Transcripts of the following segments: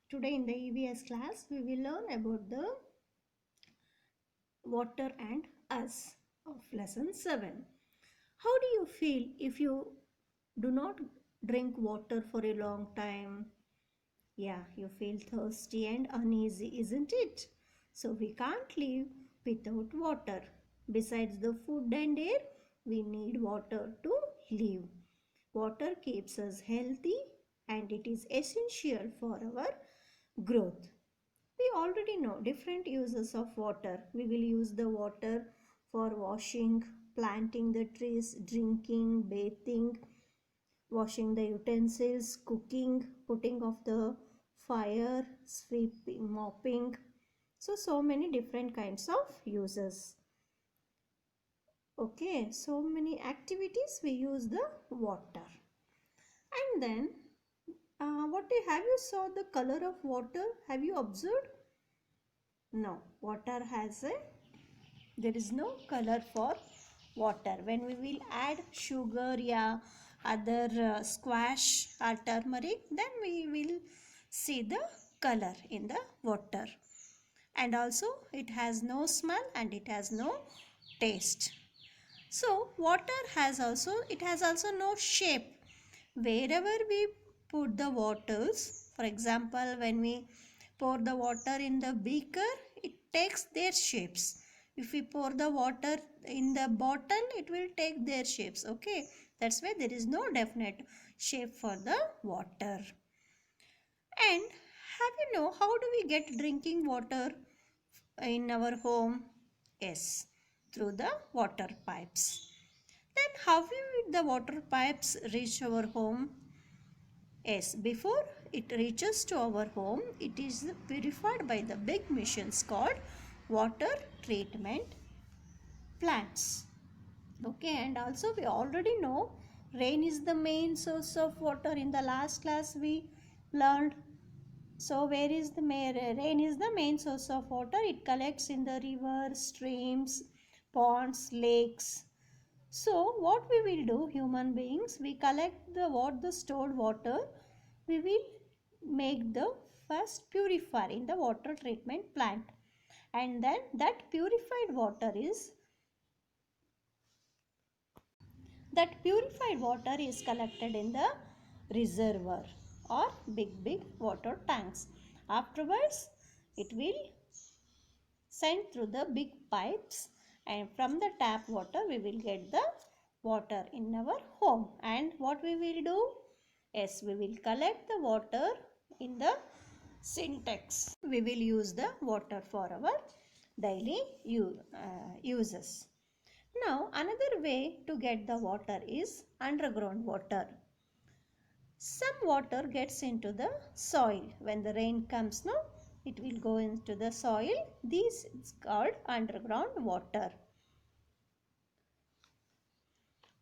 Today in the EVS class we will learn about the water and us of lesson 7. How do you feel if you do not drink water for a long time? Yeah, you feel thirsty and uneasy, isn't it? So we can't live without water. Besides the food and air, we need water to live. Water keeps us healthy and it is essential for our growth. We already know different uses of water. We will use the water for washing, planting the trees, drinking, bathing, washing the utensils, cooking, putting off the fire, sweeping, mopping. So many different kinds of uses. Okay, so many activities we use the water. And then, have you saw the color of water? Have you observed? No, water has a there is no color for water. When we will add sugar, yeah, other squash or turmeric, then we will see the color in the water. And also it has no smell and it has no taste. So water has also, it has also no shape. Wherever we put the waters, for example, when we pour the water in the beaker, it takes their shapes. If we pour the water in the bottle, it will take their shapes. Okay, that's why there is no definite shape for the water. And have you know how do we get drinking water in our home? Yes, through the water pipes. Then how will the water pipes reach our home? Yes, before it reaches to our home, it is purified by the big machines called water treatment plants. Okay, and also we already know rain is the main source of water. In the last class we learned. So where is the rain is the main source of water. It collects in the rivers, streams, ponds, lakes. So what we will do, human beings, we collect the stored water. We will make the first purifier in the water treatment plant, and then that purified water is collected in the reservoir or big water tanks. Afterwards it will sent through the big pipes, and from the tap water we will get the water in our home. And what we will do? Yes, we will collect the water in the syntax. We will use the water for our daily uses. Now another way to get the water is underground water. Some water gets into the soil. When the rain comes, no, it will go into the soil. This is called underground water.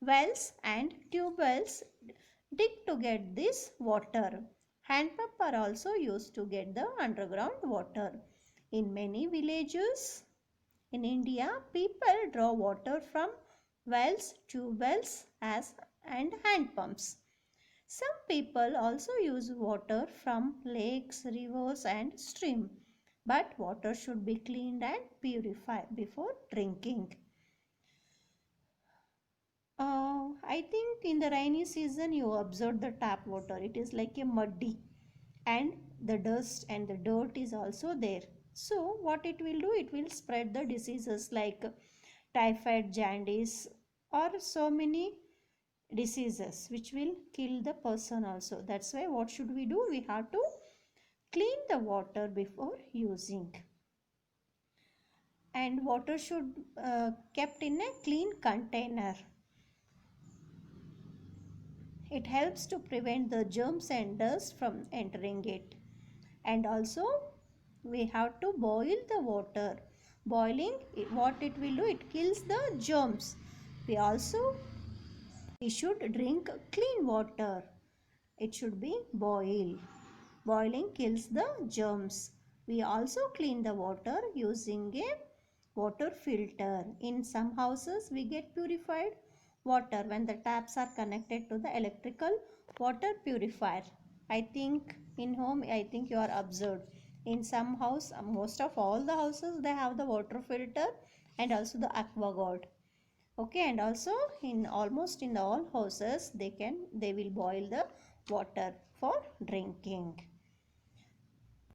Wells and tube wells dig to get this water. Hand pump are also used to get the underground water. In many villages in India, people draw water from wells, tube wells and hand pumps. Some people also use water from lakes, rivers and stream. But water should be cleaned and purified before drinking. I think in the rainy season you observe the tap water. It is like a muddy and the dust and the dirt is also there. So what it will do? It will spread the diseases like typhoid, jaundice or so many diseases which will kill the person also. That's why what should we do? We have to clean the water before using. And water should kept in a clean container. It helps to prevent the germs and dust from entering it. And also we have to boil the water. Boiling, what it will do? It kills the germs. We should drink clean water. It should be boiled. Boiling kills the germs. We also clean the water using a water filter. In some houses we get purified water when the taps are connected to the electrical water purifier. I think In home, I think you are observed. In some house, most of all the houses, they have the water filter and also the aquaguard. Okay, and also in almost in all houses, they will boil the water for drinking.